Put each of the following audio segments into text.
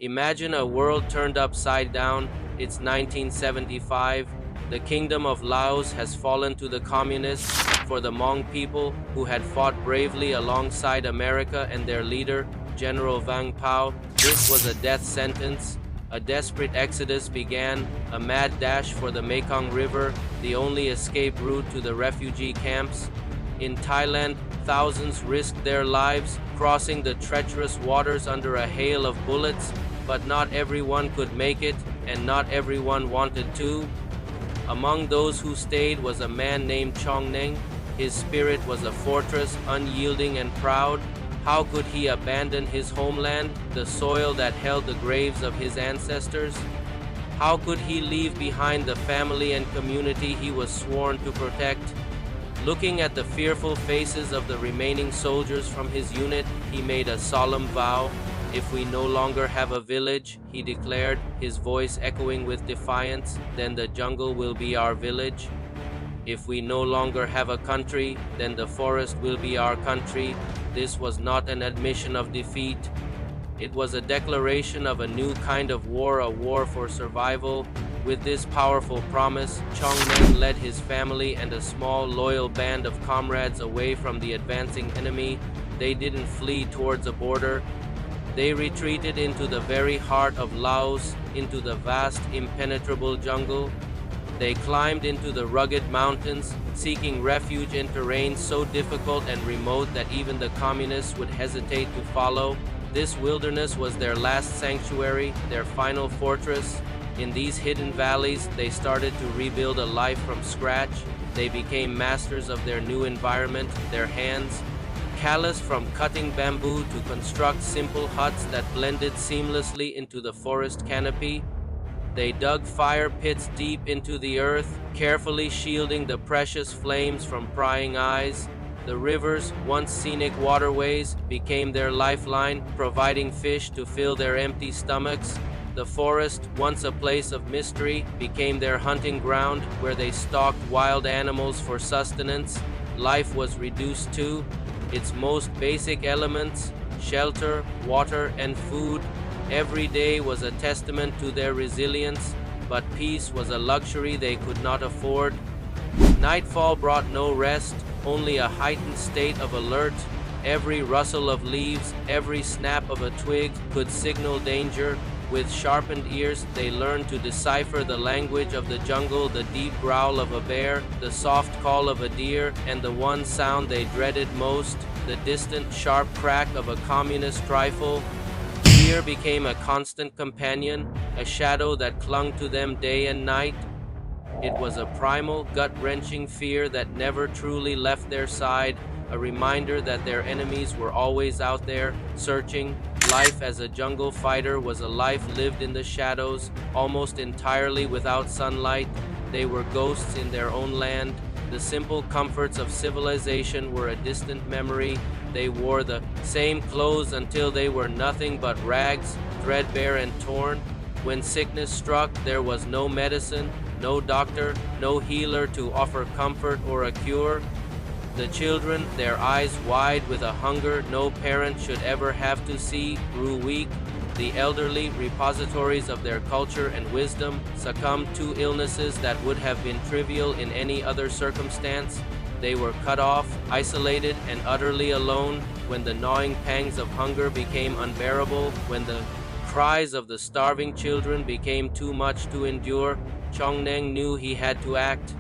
Imagine a world turned upside down. It's 1975. The kingdom of Laos has fallen to the communists. For the Hmong people, who had fought bravely alongside America and their leader, General Vang Pao, this was a death sentence. A desperate exodus began, a mad dash for the Mekong River, the only escape route to the refugee camps. In Thailand, thousands risked their lives, crossing the treacherous waters under a hail of bullets, but not everyone could make it, and not everyone wanted to. Among those who stayed was a man named Txooj Neeb. His spirit was a fortress, unyielding and proud. How could he abandon his homeland, the soil that held the graves of his ancestors? How could he leave behind the family and community he was sworn to protect? Looking at the fearful faces of the remaining soldiers from his unit, he made a solemn vow. "If we no longer have a village," he declared, his voice echoing with defiance, "then the jungle will be our village. If we no longer have a country, then the forest will be our country." This was not an admission of defeat. It was a declaration of a new kind of war, a war for survival. With this powerful promise, Txooj Neeb led his family and a small, loyal band of comrades away from the advancing enemy. They didn't flee towards a border. They retreated into the very heart of Laos, into the vast, impenetrable jungle. They climbed into the rugged mountains, seeking refuge in terrain so difficult and remote that even the communists would hesitate to follow. This wilderness was their last sanctuary, their final fortress. In these hidden valleys, they started to rebuild a life from scratch. They became masters of their new environment, their hands, callous from cutting bamboo to construct simple huts that blended seamlessly into the forest canopy. They dug fire pits deep into the earth, carefully shielding the precious flames from prying eyes. The rivers, once scenic waterways, became their lifeline, providing fish to fill their empty stomachs. The forest, once a place of mystery, became their hunting ground, where they stalked wild animals for sustenance. Life was reduced to its most basic elements: shelter, water, and food. Every day was a testament to their resilience, but peace was a luxury they could not afford. Nightfall brought no rest, only a heightened state of alert. Every rustle of leaves, every snap of a twig could signal danger. With sharpened ears, they learned to decipher the language of the jungle, the deep growl of a bear, the soft call of a deer, and the one sound they dreaded most, the distant, sharp crack of a communist rifle. Fear became a constant companion, a shadow that clung to them day and night. It was a primal, gut-wrenching fear that never truly left their side, a reminder that their enemies were always out there, searching. Life as a jungle fighter was a life lived in the shadows, almost entirely without sunlight. They were ghosts in their own land. The simple comforts of civilization were a distant memory. They wore the same clothes until they were nothing but rags, threadbare and torn. When sickness struck, there was no medicine, no doctor, no healer to offer comfort or a cure. The children, their eyes wide with a hunger no parent should ever have to see, grew weak. The elderly, repositories of their culture and wisdom, succumbed to illnesses that would have been trivial in any other circumstance. They were cut off, isolated, and utterly alone. When the gnawing pangs of hunger became unbearable, when the cries of the starving children became too much to endure, Txooj Neeb knew he had to act.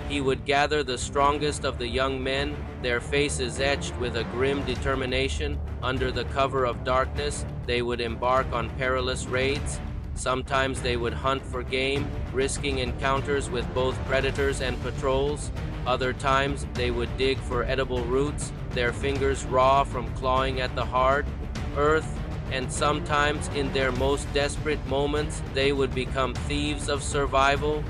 He would gather the strongest of the young men, their faces etched with a grim determination. Under the cover of darkness, they would embark on perilous raids. Sometimes they would hunt for game, risking encounters with both predators and patrols. Other times, they would dig for edible roots, their fingers raw from clawing at the hard earth. And sometimes, in their most desperate moments, they would become thieves of survival.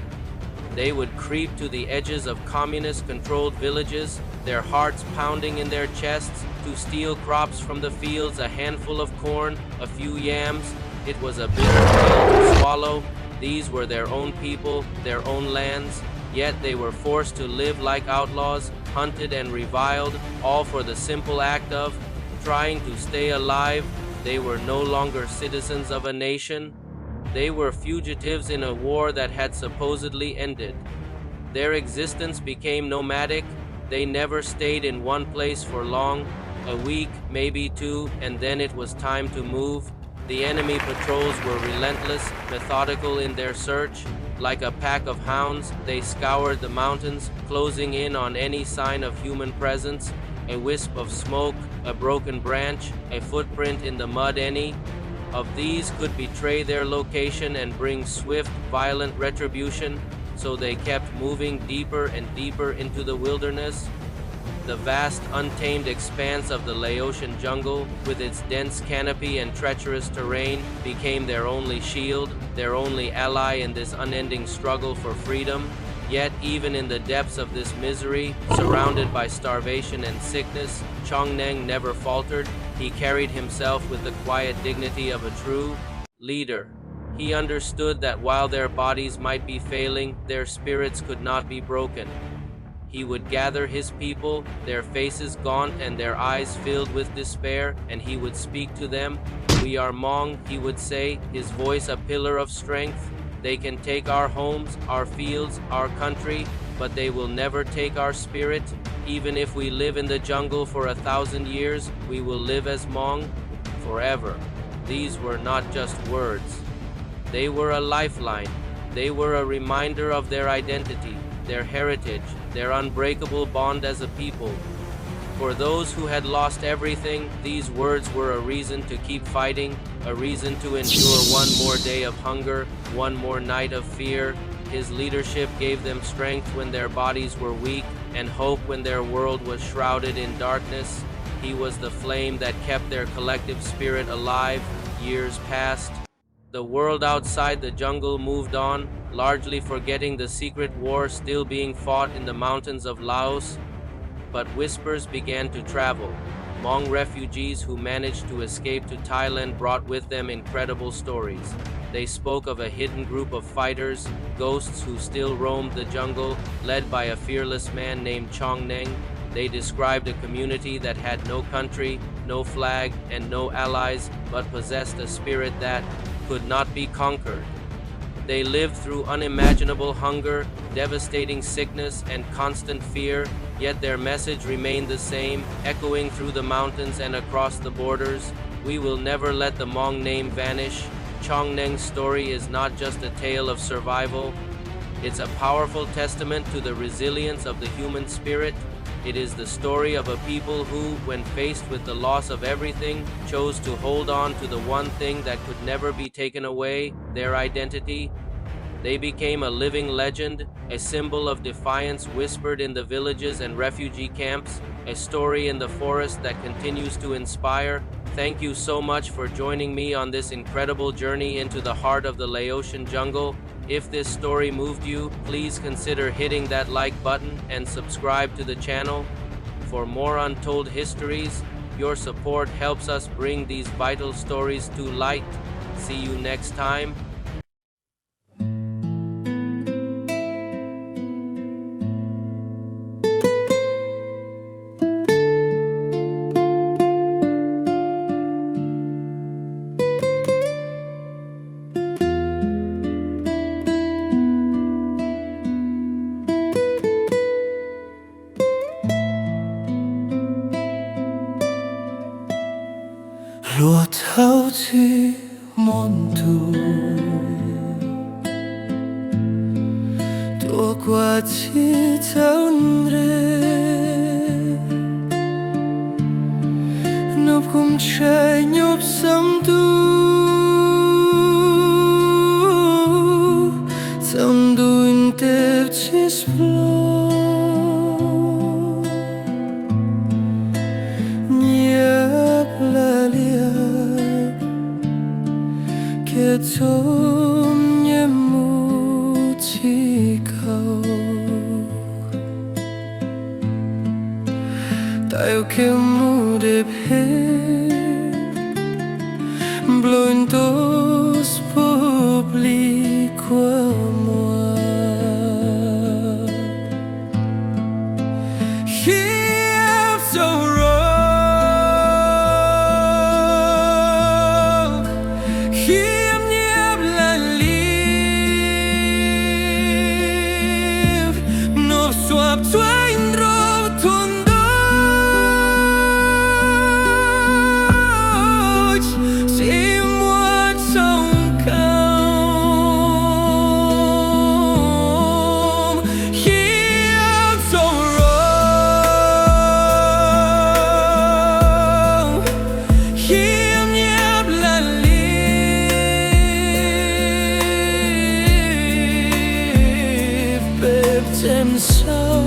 They would creep to the edges of communist-controlled villages, their hearts pounding in their chests, to steal crops from the fields, a handful of corn, a few yams. It was a bitter pill to swallow. These were their own people, their own lands, yet they were forced to live like outlaws, hunted and reviled, all for the simple act of trying to stay alive. They were no longer citizens of a nation. They were fugitives in a war that had supposedly ended. Their existence became nomadic. They never stayed in one place for long, a week, maybe two, and then it was time to move. The enemy patrols were relentless, methodical in their search. Like a pack of hounds, they scoured the mountains, closing in on any sign of human presence. A wisp of smoke, a broken branch, a footprint in the mud, any of these could betray their location and bring swift, violent retribution, so they kept moving deeper and deeper into the wilderness. The vast, untamed expanse of the Laotian jungle, with its dense canopy and treacherous terrain, became their only shield, their only ally in this unending struggle for freedom. Yet, even in the depths of this misery, surrounded by starvation and sickness, Txooj Neeb never faltered. He carried himself with the quiet dignity of a true leader. He understood that while their bodies might be failing, their spirits could not be broken. He would gather his people, their faces gaunt and their eyes filled with despair, and he would speak to them. "We are Hmong," he would say, his voice a pillar of strength. "They can take our homes, our fields, our country, but they will never take our spirit. Even if we live in the jungle for 1,000 years, we will live as Hmong forever." These were not just words. They were a lifeline. They were a reminder of their identity, their heritage, their unbreakable bond as a people. For those who had lost everything, these words were a reason to keep fighting, a reason to endure one more day of hunger, one more night of fear. His leadership gave them strength when their bodies were weak, and hope when their world was shrouded in darkness. He was the flame that kept their collective spirit alive. Years passed. The world outside the jungle moved on, largely forgetting the secret war still being fought in the mountains of Laos. But whispers began to travel. Hmong refugees who managed to escape to Thailand brought with them incredible stories. They spoke of a hidden group of fighters, ghosts who still roamed the jungle, led by a fearless man named Txooj Neeb. They described a community that had no country, no flag, and no allies, but possessed a spirit that could not be conquered. They lived through unimaginable hunger, devastating sickness, and constant fear, yet their message remained the same, echoing through the mountains and across the borders. "We will never let the Hmong name vanish." Txooj Neeb's story is not just a tale of survival. It's a powerful testament to the resilience of the human spirit. It is the story of a people who, when faced with the loss of everything, chose to hold on to the one thing that could never be taken away, their identity. They became a living legend, a symbol of defiance whispered in the villages and refugee camps, a story in the forest that continues to inspire. Thank you so much for joining me on this incredible journey into the heart of the Laotian jungle. If this story moved you, please consider hitting that like button and subscribe to the channel. For more untold histories, your support helps us bring these vital stories to light. See you next time. Lúa thâu chi môn tu tua qua chi thâu re nộp cùng trái nhộp sắm tu sắm tu ntej chi splo Txooj Neeb Thoj Tayo ke mu de phe Bloin tos publi qua moi He so wrong em sao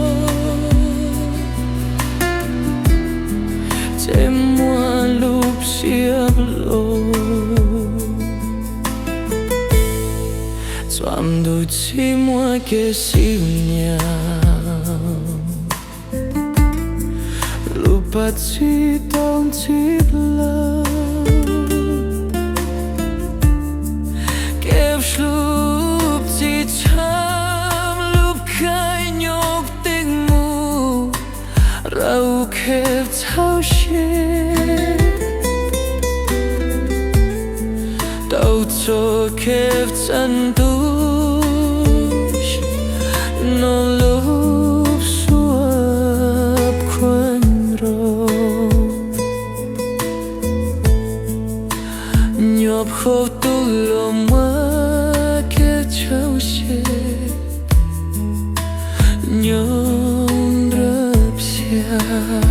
em mua lúc xiếp lô xoam đôi chỉ mua cái siêu nhau lúc bắt chỉ tông chỉ lơ kẹp lúc chỉ chăm lúc khai nhóc tình mù rau kẹp thao xe đau cho kẹp chân tu nó lúc suốt quên rồi nhộp khâu tu lawm cái cháu xe nhon rập xa